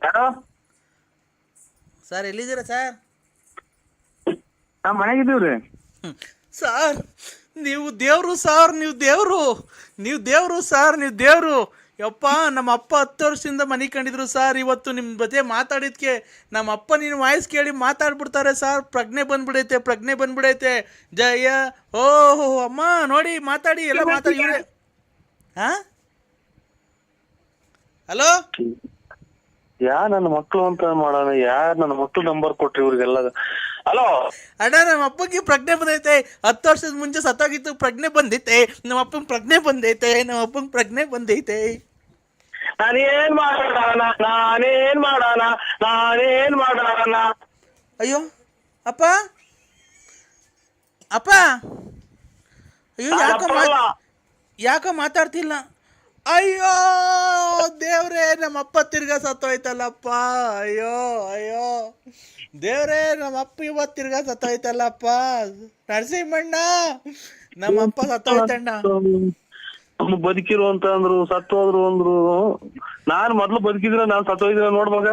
ಯಾರು ಸರ್ ಎಲ್ಲಿದ್ದೀರಾ ಸರ್? ನಾವು ಮನೆಗಿದ್ದೀವ್ರಿ. ಸರ್ ನೀವು ದೇವರು ಸರ್, ನೀವು ದೇವರು, ನೀವು ದೇವರು ಸರ್, ನೀವು ದೇವರು. ಯಪ್ಪ, ನಮ್ಮ ಅಪ್ಪ 10 ವರ್ಷದಿಂದ ಮನೆ ಕಂಡಿದ್ರು ಸರ್. ಇವತ್ತು ನಿಮ್ಮ ಜೊತೆ ಮಾತಾಡಿದ್ಕೆ ನಮ್ಮ ಅಪ್ಪ ನಿನ್ನ ವಾಯ್ಸ್ ಕೇಳಿ ಮಾತಾಡ್ಬಿಡ್ತಾರೆ ಸರ್. ಪ್ರಜ್ಞೆ ಬಂದ್ಬಿಡೈತೆ, ಪ್ರಜ್ಞೆ ಬಂದ್ಬಿಡೈತೆ. ಜಯ ಓಹೋ ಅಮ್ಮ ನೋಡಿ ಮಾತಾಡಿ, ಎಲ್ಲ ಮಾತಾಡಿ ಇವರೇ. ಹಾಂ ಹಲೋ, ನನ್ನ ಮಕ್ಳು ಅಂತ ಮಾಡೋಣ. ನನ್ನ ಮಕ್ಳು ನಂಬರ್ ಕೊಟ್ರಿ ಇವ್ರಿಗೆಲ್ಲ? ಹಲೋ ಅಣ್ಣ, ನಮ್ಮ ಅಪ್ಪಗೆ ಪ್ರಜ್ಞೆ ಬಂದೈತೆ. 10 ವರ್ಷದ ಮುಂಚೆ ಸತ್ತಾಗಿತ್ತು, ಪ್ರಜ್ಞೆ ಬಂದೈತೆ. ನಮ್ಮ ಅಪ್ಪಂಗೆ ಪ್ರಜ್ಞೆ ಬಂದೈತೆ, ನಮ್ಮ ಅಪ್ಪಂಗೆ ಪ್ರಜ್ಞೆ ಬಂದೈತೆ. ನಾನೇನ್ ಮಾಡೋಣ? ಅಯ್ಯೋ ಅಪ್ಪ, ಅಪ್ಪ, ಅಯ್ಯೋ ಯಾಕೋ ಮಾತಾಡ್ತಿಲ್ಲ? ಅಯ್ಯೋ ದೇವ್ರೇ, ನಮ್ಮಪ್ಪ ತಿರ್ಗಾ ಸತ್ತೋಯ್ತಲ್ಲಪ್ಪ. ಅಯ್ಯೋ ಅಯ್ಯೋ ದೇವ್ರೇ, ನಮ್ಮಪ್ಪ ಇವತ್ತು ತಿರ್ಗಾ ಸತ್ತೋಯ್ತಲ್ಲಪ್ಪ. ನರಸಿಂಹಣ್ಣ, ನಮ್ಮಪ್ಪ ಸತ್ತೋಯ್ತಣ್ಣ. ಬದುಕಿರು ಅಂತ ಅಂದ್ರು, ಸತ್ತೋದ್ರು ಅಂದ್ರು. ನಾನ್ ಮೊದ್ಲು ಬದುಕಿದ್ರೆ ನಾನ್ ಸತ್ತೋಯ್ದಿರ ನೋಡ್ವಾಗ.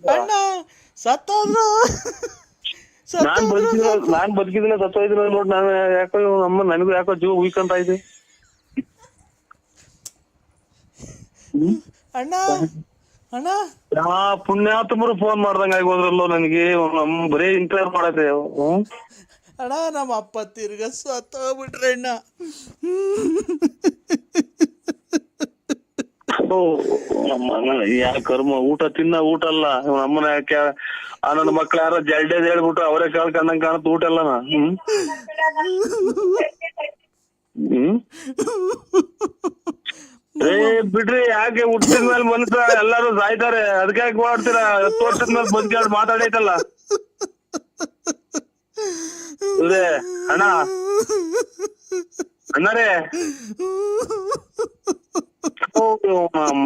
ಅಣ್ಣ ಸತ್ತೋದ್ರು. ನಾನ್ ಬದುಕಿದ್ರೆ ಸತ್ತೋಯ್ದಿರ ನೋಡ್. ನಾನು ಯಾಕೋ ಅಮ್ಮ ನನಗೂ ಯಾಕೋ ಜೀವ ಉಯ್ಕಂತ ಇದೆ. ಅಣ್ಣ ಅಣ್ಣ, ಪುಣ್ಯಾತ್ಮರು ಫೋನ್ ಮಾಡ್ದಂಗ ಆಗೋದ್ರಲ್ಲೋ ನನಗೆ. ಬರೀ ಇಂಟರ್ ಮಾಡತ್ತೆ. ಅಣ್ಣ, ನಮ್ಮ ಅಪ್ಪ ತಿರ್ಗ ಸತ್ತೋಗ್ಬಿಟ್ರೆ ಅಣ್ಣ. ಯಾ ಕರ್ಮ, ಊಟ ಊಟ ಅಲ್ಲ ನಮ್ಮನ. ಯಾಕೆ ನನ್ನ ಮಕ್ಳು ಯಾರೋ ಜಲ್ಡೇದ್ ಹೇಳ್ಬಿಟ್ಟು ಅವರೇ ಕೇಳ್ಕೊಂಡಂಗ್ ಕಾಣುತ್ತ ಊಟ ಅಲ್ಲನ. ಬಿಡ್ರಿ, ಯಾಕೆ ಹುಟ್ಟಿದ ಮೇಲೆ ಮನುಷ್ಯ ಎಲ್ಲಾರು ಸಾಯ್ತಾರೆ, ಅದಕ್ಕೆ ಯಾಕೆ ಮಾಡ್ತೀರಾ? 10 ವರ್ಷದ ಮೇಲೆ ಬದುಕಿ ಮಾತಾಡೈತಲ್ಲ. ಅಣ್ಣ ಅಣ್ಣರೇ,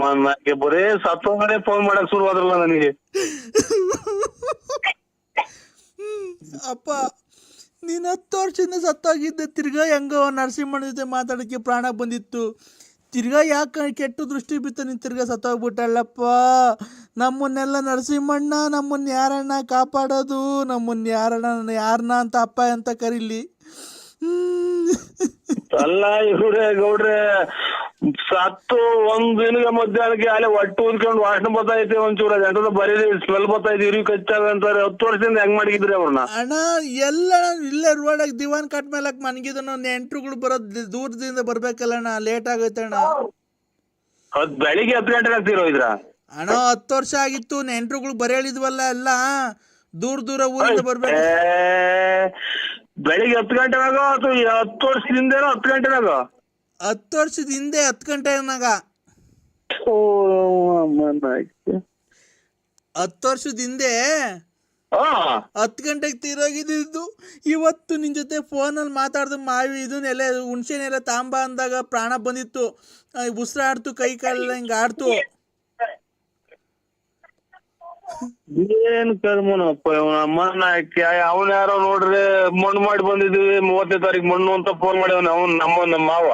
ನನಗೆ ಬರೇ ಸತ್ತೋಗಡೆ ಫೋನ್ ಮಾಡಕ್ ಶುರು ಆದ್ರಲ್ಲ ನನಗೆ. ಅಪ್ಪ, ನೀನ್ 10 ವರ್ಷದಿಂದ ಸತ್ತೋಗಿದ್ದೆ. ತಿರ್ಗಾ ಹೆಂಗೋ ನರಸಿಂಹಣ್ಣ ಜೊತೆ ಮಾತಾಡಕ್ಕೆ ಪ್ರಾಣ ಬಂದಿತ್ತು. ತಿರ್ಗಾ ಯಾಕೆ ಕೆಟ್ಟ ದೃಷ್ಟಿ ಬಿತ್ತು, ನೀನು ತಿರ್ಗಾ ಸತ್ತೋಗ್ಬಿಟ್ಟಲ್ಲಪ್ಪ. ನಮ್ಮನ್ನೆಲ್ಲ ನರಸಿಂಹಣ್ಣ, ನಮ್ಮನ್ನ ಯಾರಣ್ಣ ಕಾಪಾಡೋದು? ನಮ್ಮನ್ನ ಯಾರನ್ನ ಅಂತ ಅಪ್ಪ ಅಂತ ಕರೀಲಿ? ಅಲ್ಲ ಇವ್ರೆ ಗೌಡ್ರೆ, ಸತ್ತು ಒಂದ್ ದಿನಗ ಮಧ್ಯಾಹ್ನಕ್ಕೆ ಅಲ್ಲಿ ಹೊಟ್ಟೆ ಉದ್ಕೊಂಡು ವಾಸನೆ ಬರ್ತೈತಿ. ಒಂಚೂರ ಎಂತದ ಬರೀ ಸ್ಮೆಲ್ ಬರ್ತೈತಿ, ಇರಿ ಕಚ್ಚಾವೆ ಅಂತಾರೆ. 10 ವರ್ಷದಿಂದ ಹೆಂಗ್ ಮಾಡಿದ್ರಿ ಅವ್ರನ್ನ? ಅಣ್ಣ, ಎಲ್ಲ ಇಲ್ಲೇ ರೋಡಾಗ ದಿವಾನ್ ಕಟ್ ಮೇಲಕ್ ಮನ್ಗಿದ. ನೆಂಟ್ರುಗಳು ಬರೋದ್ ದೂರದಿಂದ ಬರ್ಬೇಕಲ್ಲಣ್ಣ, ಲೇಟ್ ಆಗೈತೆ ಅಣ್ಣ. ಅದ್ ಬೆಳಿಗ್ಗೆ 10 ಗಂಟೆಗೆ ಆಗ್ತಿರೋ ಇದ್ರ? ಅಣ್ಣ, 10 ವರ್ಷ ಆಗಿತ್ತು. ನೆಂಟ್ರುಗಳು ಬರೇಳಿದ್ವಲ್ಲ, ಎಲ್ಲ ದೂರ ಊರಿಂದ ಬರ್ಬೇಕು. ಬೆಳಿಗ್ಗೆ 10 ಗಂಟೆನಾಗ ಅಥವಾ 10 ವರ್ಷದಿಂದ 10 ಗಂಟೆನಾಗ? 10 ವರ್ಷದ ಹಿಂದೆ 10 ಗಂಟೆನಾಗ. 10 ವರ್ಷದ ಹಿಂದೆ 10 ಗಂಟೆಗೆ ತೀರೋಗಿದ್ದು. ಇವತ್ತು ನಿನ್ ಜೊತೆ ಫೋನಲ್ಲಿ ಮಾತಾಡ್ದು ಮಾವಿ ಇದನ್ನೆಲ್ಲ ಹುಣ್ಸೆನೆಲ್ಲ ತಾಂಬ ಅಂದಾಗ ಪ್ರಾಣ ಬಂದಿತ್ತು. ಉಸಿರಾಡ್ತು, ಕೈ ಕಾಲೆಲ್ಲ ಹಿಂಗ ಆಡ್ತು. ಏನ್ ಕರ್ಮನಪ್ಪ ಅಮ್ಮನ. ಅವನ್ ಯಾರೋ ನೋಡ್ರಿ ಮಣ್ಣು ಮಾಡಿ ಬಂದಿದ್ವಿ 30ನೇ ತಾರೀಕು ಮಣ್ಣು ಅಂತ ಫೋನ್ ಮಾಡ್ಯವನ. ಅವ್ನ್ ನಮ್ಮ ಮಾವ.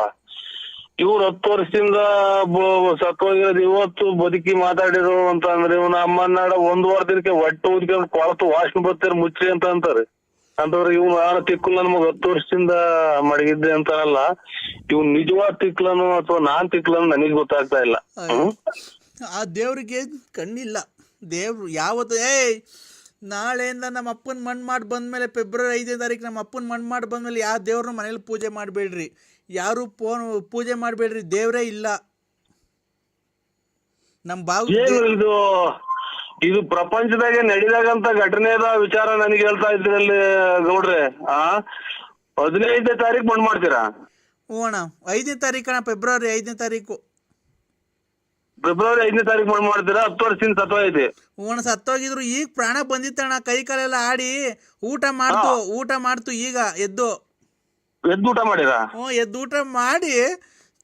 ಇವ್ರು 10 ವರ್ಷದಿಂದ ಸತ್ತೋಗಿರೋದು, ಇವತ್ತು ಬದುಕಿ ಮಾತಾಡಿರೋ ಅಂತ ಅಂದ್ರೆ ಇವ್ನ ಅಮ್ಮನಾಡ 1 ವಾರ ದಿನಕ್ಕೆ ಹೊಟ್ಟೆ ಊದ್ಕೊಂಡು ಕೊಳತು ವಾಸನೆ ಬರ್ತಾರೆ ಮುಚ್ಚಿ ಅಂತ ಅಂತಾರೆ. ಅಂತವ್ರ ಇವ್ನು ಯಾರ ತಿಕ್ಕಲ್ ನಮಗ್ 10 ವರ್ಷದಿಂದ ಮಡಗಿದ್ದೆ ಅಂತಾರಲ್ಲ. ಇವ್ನ್ ನಿಜವಾದ ತಿಕ್ಲನು ಅಥವಾ ನಾನ್ ತಿಕ್ಲನು ನನಗ್ ಗೊತ್ತಾಗ್ತಾ ಇಲ್ಲ. ಆ ದೇವ್ರಿಗೆ ಕಣ್ಣಿಲ್ಲ. ದೇವ್ರು ಯಾವತ್ತು ನಾಳೆಯಿಂದ ನಮ್ಮ ಅಪ್ಪನ ಮಣ್ಣು ಮಾಡಿ ಬಂದ್ಮೇಲೆ ಫೆಬ್ರವರಿ 5ನೇ ತಾರೀಕು ನಮ್ಮ ಅಪ್ಪನ ಮಣ್ಣು ಮಾಡಿ ಬಂದ್ಮೇಲೆ ಯಾವ ದೇವ್ರನ್ನ ಮನೇಲಿ ಪೂಜೆ ಮಾಡಬೇಡ್ರಿ, ಯಾರು ಪೂಜೆ ಮಾಡಬೇಡ್ರಿ. ದೇವ್ರೇ ಇಲ್ಲ ನಮ್ಮ ಬಾವು. ಇದು ಪ್ರಪಂಚದಾಗೆ ನಡಿದಾಗಂತ ಘಟನೆದ ವಿಚಾರ ನನಗೆ ಹೇಳ್ತಾ ಇದ್ರಲ್ಲಿ ಗೌಡ್ರೆ. 15ನೇ ತಾರೀಕು ಮಣ್ಣು ಮಾಡ್ತೀರಾ? ಹ್ಞೂ ಅಣ್ಣ, 5ನೇ ತಾರೀಕು, ಫೆಬ್ರವರಿ 5ನೇ ತಾರೀಕು. ಫೆಬ್ರವರಿ 5ನೇ ತಾರೀಕು ಮಣ್ಣು ಮಾಡ್ತೀರಾ? 10 ವರ್ಷದಿಂದ ಸತ್ತೋಯ್ತಿ. ಹ್ಞೂ, ಸತ್ತೋಗಿದ್ರು. ಈಗ ಪ್ರಾಣ ಬಂದಿತ್ತಣ್ಣ, ಕೈ ಕಾಲೆಲ್ಲ ಆಡಿ ಊಟ ಮಾಡ್ತು. ಈಗ ಎದ್ದು ಊಟ ಮಾಡಿರ? ಹ್ಞೂ, ಎದ್ದು ಊಟ ಮಾಡಿ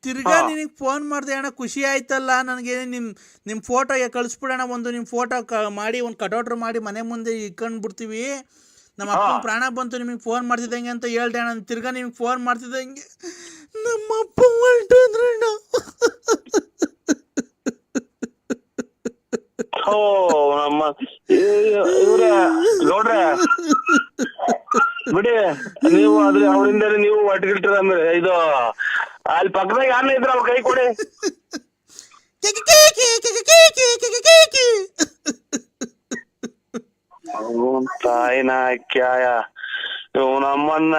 ತಿರ್ಗಾ ನಿನಗೆ ಫೋನ್ ಮಾಡಿದೆ ಅಣ್ಣ. ಖುಷಿ ಆಯ್ತಲ್ಲ ನನಗೆ. ನಿಮ್ಮ ಫೋಟೋ ಕಳಿಸ್ಬಿಡೋಣ. ನಿಮ್ಮ ಫೋಟೋ ಮಾಡಿ ಒಂದು ಕಟೌಟ್ರ್ ಮಾಡಿ ಮನೆ ಮುಂದೆ ಇಕ್ಕೊಂಡು ಬಿಡ್ತೀವಿ. ನಮ್ಮ ಅಪ್ಪನ ಪ್ರಾಣ ಬಂತು, ನಿಮಗೆ ಫೋನ್ ಮಾಡ್ತಿದ್ದಂಗೆ ಅಂತ ಹೇಳ್ದೆ ಅಣ್ಣ. ತಿರ್ಗಾ ನಿಮ್ಗೆ ಫೋನ್ ಮಾಡ್ತಿದ್ದಂಗೆ ನಮ್ಮ ಅಪ್ಪ ಹೊರಟೋದ್ರಣ್ಣ. ಓ ನಮ್ಮ ಇವ್ರೆ ನೋಡ್ರೆ ಬಿಡಿ, ನೀವು ಅದ್ರ ಅವರಿಂದ ನೀವು ಒಟ್ಟಿಗಿಟ್ರ ಇದು ಅಲ್ಲಿ ಪಕ್ಕದಾಗ ಯಾರನ್ನ ಇದ್ರ ಅವ್ರ ಕೈ ಕೊಡಿ. ತಾಯಿನ ಕ್ಯಾಯ ನಮ್ಮನ್ನ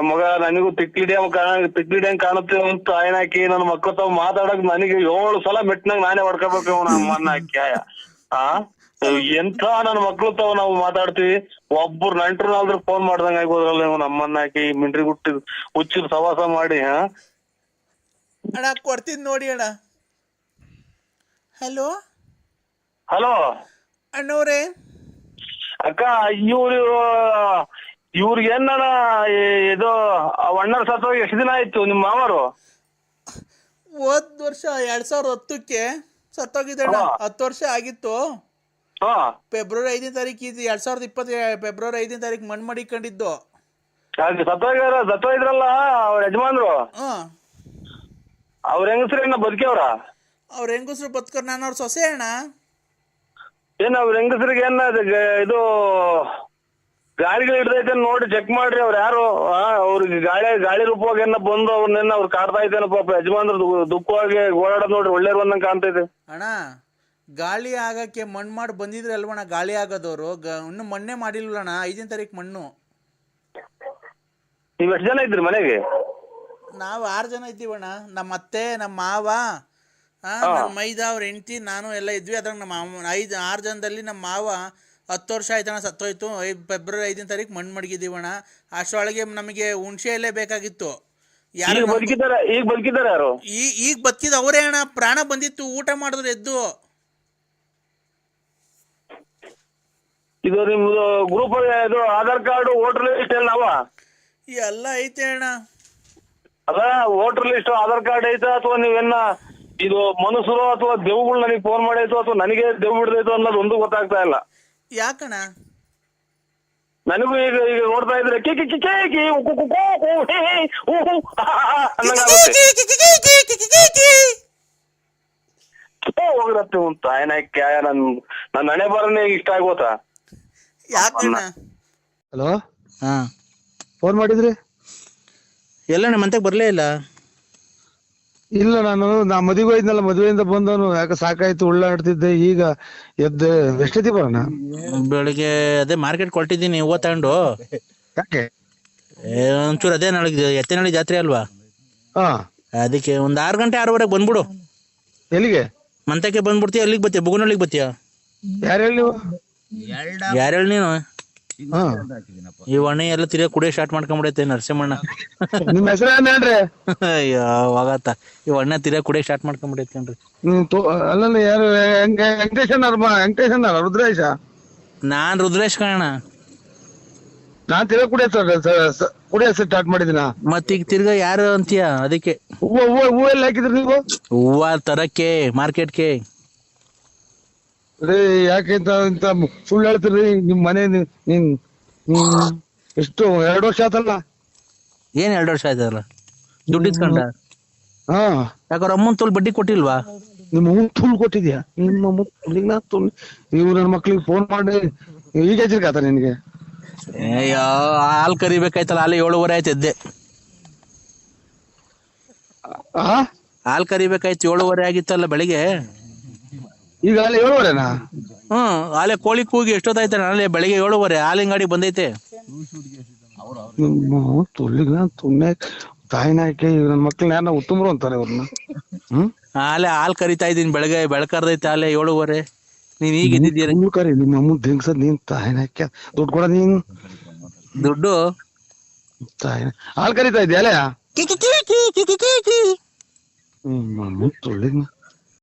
ಮಗ ನನಗೂ ತಿಕ್ಲಿಡಿಯಂಗ್ ಕಾಣುತ್ತೆ ಅಂತ ತಾಯಿನ ಹಾಕಿ ನನ್ನ ಮಕ್ಳ ತಾವ್ ಮಾತಾಡಕ್ ನನಗೆ 7 ಸಲ ಮೆಟ್ನಾಗ ನಾನೇ ಹೊಡ್ಕೋಬೇಕು ಇವ್ ನಮ್ಮನ್ನ ಕ್ಯಾಯ. ಎಂತ ನನ್ನ ಮಕ್ಳು ತಾವ್ ನಾವು ಮಾತಾಡ್ತೀವಿ, ಒಬ್ಬರು ನಂಟ್ರನಾದ್ರೂ ಫೋನ್ ಮಾಡ್ದಂಗ ಆಗ್ಬೋದ್ರಲ್ಲ ನೀವು ನಮ್ಮನ್ನ ಹಾಕಿ ಮಿಂಟ್ರಿ ಗುಟ್ಟಿ ಹುಚ್ಚಿನ ಸವಾಸ ಮಾಡಿ. ಅಣ್ಣ ಕೊಡ್ತೀನಿ ನೋಡಿ ಅಣ್ಣ. ಹಲೋ ಹಲೋ ಅಣ್ಣವ್ರೆ. ಅಕ್ಕ, ಇವ್ರಿಗೆ ಏನಾರ ಇದು ಅಣ್ಣರ ಸತ್ತೋಗಿ ಎಷ್ಟು ದಿನ ಆಯ್ತು ನಿಮ್ಮ ಮಾವರು? ಹೋದ್ ವರ್ಷ 2010ಕ್ಕೆ ಸತ್ತೋಗಿದ್ದಣ್ಣ. 10 ವರ್ಷ ಆಗಿತ್ತು. ಫೆಬ್ರವರಿ 5ನೇ ತಾರೀಕು 2020 ಫೆಬ್ರವರಿ 5ನೇ ತಾರೀಕು ಮಣ್ಣು ಮಡಿಕೊಂಡಿದ್ದು. ಸತ್ತೋಗಿದ್ರಲ್ಲ ಅವ್ರ ಯಜಮಾನ್ರು, ಅವ್ರ ಹೆಂಗಸ್ರೇನ ಬದುಕ್ಯವ್ರ? ಅವ್ರ ಹೆಂಗಸ್ರು ಬದುಕೋರು, ನಾನು ಅವ್ರ ಸೊಸೆ ಅಣ್ಣ. ಏನ್ ಅವ್ರ ಹೆಂಗಸ್ರಿಗೆ ಏನ ಇದು ಗಾಳಿಗಳು ಹಿಡ್ದೈತೆ ನೋಡಿ ಚೆಕ್ ಮಾಡ್ರಿ. ಅವ್ರು ಯಾರು ಅವ್ರಿಗೆ ಗಾಳಿ ರೂಪವಾಗಿ ಏನ ಬಂದು ಅವ್ರನ್ನೆಲ್ಲ ಅವ್ರು ಕಾಡ್ತಾ ಇದ್ದೇನ ಪಾಪ. ಯಜಮಾನ್ರು ದುಃಖವಾಗಿ ಓಡಾಡೋದ್ ನೋಡ್ರಿ, ಒಳ್ಳೆ ಬಂದಂಗ ಕಾಣ್ತೈತೆ ಅಣ್ಣ. ಗಾಳಿ ಆಗಕ್ಕೆ ಮಣ್ಣು ಮಾಡಿ ಬಂದಿದ್ರೆ ಅಲ್ವಣ್ಣ ಗಾಳಿ ಆಗೋದವ್ರು. ಇನ್ನು ಮಣ್ಣೆ ಮಾಡಿಲ್ವಣ್ಣ. 5ನೇ ತಾರೀಕು ಮಣ್ಣು. ನೀವ್ ಎಷ್ಟು ಜನ ಇದ್ರಿ ಮನೆಗೆ? ನಾವು 6 ಜನ ಇದ್ದೀವಣ್ಣ. ನಮ್ಮ ಅತ್ತೆ, ನಮ್ಮ ಮಾವ, ನನ್ನ ಮೈದ, ಅವ್ರ ಹೆಂಡತಿ, ನಾನು ಎಲ್ಲ ಇದ್ವಿ. ಅದ್ರಾಗ ನಮ್ಮ 6 ಜನದಲ್ಲಿ ನಮ್ಮ ಮಾವ 10 ವರ್ಷ ಆಯ್ತಣ್ಣ ಸತ್ತೋಯ್ತು. ಫೆಬ್ರವರಿ 5ನೇ ತಾರೀಕು ಮಣ್ಣು ಮಡಗಿದ್ದೀವಣ್ಣ. ಅಷ್ಟರೊಳಗೆ ನಮಗೆ ಹುಣಸೆ ಎಲೆ ಬೇಕಾಗಿತ್ತು. ಯಾರು ಬದುಕಿದ್ದಾರೆ? ಈಗ ಬದುಕಿದ್ದಾರೆ ಯಾರು? ಈಗ ಬದುಕಿದ ಅವರೇ ಅಣ್ಣ. ಪ್ರಾಣ ಬಂದಿತ್ತು, ಊಟ ಮಾಡಿದ್ರು ಎದ್ದು. ಇದು ನಿಮ್ದು ಗ್ರೂಪ್ ಇದು ಆಧಾರ್ ಕಾರ್ಡ್, ವೋಟರ್ ಲಿಸ್ಟ್ ಎಲ್ಲ ಎಲ್ಲ ಐತೆ ಅಣ್ಣ. ಅದ ವೋಟರ್ ಲಿಸ್ಟ್, ಆಧಾರ್ ಕಾರ್ಡ್ ಐತ ಅಥವಾ ನೀವೇನ ಇದು ಮನುಷ್ಯರು ಅಥವಾ ದೇವ್ಗಳು ನನಗೆ ಫೋನ್ ಮಾಡೈತು ಅಥವಾ ನನಗೆ ದೇವ್ ಬಿಡ್ದೈತು ಅನ್ನೋದು ಒಂದು ಗೊತ್ತಾಗ್ತಾ ಇಲ್ಲ. ಯಾಕಣ್ಣ? ನನಗೂ ಈಗ ನೋಡ್ತಾ ಇದ್ರೆ ಹೋಗಿರತ್ತೆ ಉಂಟು ಆಯ್ನಾಕ್ಯ. ನನ್ನ ಹಣೆ ಬರನೇ ಇಷ್ಟ ಆಗೋತಾ. ಯಾಕಣ್ಣ? ಹಲೋ, ಫೋನ್ ಮಾಡಿದ್ರಿ? ಎಲ್ಲಣ್ಣ ಮಂತೆಗೆ ಬರಲೇ ಇಲ್ಲ. ಇಲ್ಲ, ನಾ ಮದುವೆ ಹೋಯ್ದ್ನಲ್ಲ, ಮದುವೆಯಿಂದ ಬಂದವನು. ಯಾಕೆ ಸಾಕಾಯ್ತು, ಉಳ್ಳಾಡ್ತಿದ್ದೆ. ಈಗ ಎದ್ದು ಎಷ್ಟೊತ್ತಿ ಬರೋಣ? ಬೆಳಿಗ್ಗೆ ಅದೇ ಮಾರ್ಕೆಟ್ ಕೊಟ್ಟಿದ್ದೀನಿ, ಹೂವು ತಗೊಂಡು. ಯಾಕೆ? ಒಂಚೂರು ಅದೇ ನಾಳೆ ಎತ್ತಿನಹಳ್ಳಿ ಜಾತ್ರೆ ಅಲ್ವಾ, ಅದಕ್ಕೆ ಒಂದು 6 ಗಂಟೆ 6:15 ಬಂದ್ಬಿಡು. ಎಲ್ಲಿಗೆ? ಮಂತಕ್ಕೆ ಬಂದ್ಬಿಡ್ತೀಯ? ಎಲ್ಲಿಗೆ ಬರ್ತೀಯ? ಬುಗುನಳ್ಳಿಗೆ ಬರ್ತೀಯ? ಯಾರು ಹೇಳಿ ನೀವು? ಯಾರು ಹೇಳಿ ನೀನು? ಈ ಅಣ್ಣ ಎಲ್ಲ ತಿರ್ಗಾ ಕುಡಿಯೋ ಸ್ಟಾರ್ಟ್ ಮಾಡ್ಕೊಂಡ್ಬಿಡೈತೆ ನರಸಿಂಹಣ್ಣ. ನಿಮ್ ಹೆಸರು ಏನ್ ಹೇಳ್ರಿ? ಅಯ್ಯೋ ಹೋಗತ್ತ. ಈ ಅಣ್ಣ ತಿರ್ಗಾ ಕುಡಿಯೋ ಸ್ಟಾರ್ಟ್ ಮಾಡ್ಕೊಂಡ್ಬಿಡೈತೆ ಕಣ್ರಿ. ಅಲ್ಲ, ಯಾರು? ವೆಂಕಟೇಶ್ ರುದ್ರೇಶ? ನಾನ್ ರುದ್ರೇಶ್ ಕಣ. ನಾನ್ ತಿರ್ಗಾ ಕುಡಿಯೋ ಸ್ಟಾರ್ಟ್ ಮಾಡಿದಿನ. ಮತ್ತೀಗ ತಿರ್ಗಾ ಯಾರು ಅಂತೀಯ? ಅದಕ್ಕೆ ಹೂವು ಎಲ್ಲ ಹಾಕಿದ್ರಿ ನೀವು? ಹೂವ ತರಕ್ಕೆ ಮಾರ್ಕೆಟ್ಗೆ. ರೀ, ಯಾಕೆ ಇಂತ ಸುಳ್ಳು ಹೇಳ್ತೀರಿ? ನಿಮ್ ಮನೆ ಎಷ್ಟು 2 ವರ್ಷ ಆತಲ್ಲ? ಏನ್ 2 ವರ್ಷ ಆಯ್ತಲ್ಲ? ದುಡ್ಡು ಇಸ್ಕೊಂಡ? ಯಾಕಂದ್ರೆ ಅಮ್ಮನ್ ತೋಲ್ ಬಡ್ಡಿ ಕೊಟ್ಟಿಲ್ವಾ? ನಿಮ್ಮ ಅಮ್ಮನ್ ತೂಲ್ ಕೊಟ್ಟಿದ್ಯಾ? ನಿಮ್ಮ ಇವ್ ನನ್ನ ಮಕ್ಳಿಗೆ ಫೋನ್ ಮಾಡಿ ಈಗ ಹೆಸರಿಗಾತ ನಿನ್ಗೆ? ಅಯ್ಯೋ, ಹಾಲ್ ಕರಿಬೇಕಾಯ್ತಲ್ಲ. ಹಾಲು 7:15 ಆಯ್ತು ಎದ್ದೆ. ಹಾಲ್ ಕರಿಬೇಕಾಯ್ತು, 7:15 ಆಗಿತ್ತಲ್ಲ ಬೆಳಿಗ್ಗೆ. ಈಗ 7:15ನಾ? ಹಾಲೆ ಕೋಳಿ ಕೂಗಿ ಎಷ್ಟೊತ್ತಾಯ್ತ? ನಾಳೆ ಬೆಳಿಗ್ಗೆ 7:15 ಹಾಲಿನ ಗಾಡಿ ಬಂದೈತೆ. ತಾಯಿನ ಹಾಕಿ ನನ್ನ ಮಕ್ಳನ್ನ ಯಾರನ್ನ ಉತ್ತಮರು ಅಂತಾರೆ ಇವ್ರನ್ನ. ಹಾಲ್ ಕರಿತಾ ಇದೀನಿ, ಬೆಳಗ್ಗೆ ಬೆಳಕರ್ದೈತೆ ಹಾಲೆ 7:15. ನೀನ್ ಈಗ ಇದ್ದಿದ್ದೀರ? ಕರಿ ನಿಮ್ಮ ಅಮ್ಮ ದಿಂಗ್ಸದ್ ನೀನ್. ತಾಯಿನ ಹಾಕ್ಯ ದುಡ್ಡು ಕೊಡ ನೀನ್. ದುಡ್ಡು ತಾಯಿನ ಹಾಲ್ ಕರಿತಾ ಇದ್ಯಾ? ಅಲ್ಲ, ತುಳ್ಳಿಗ್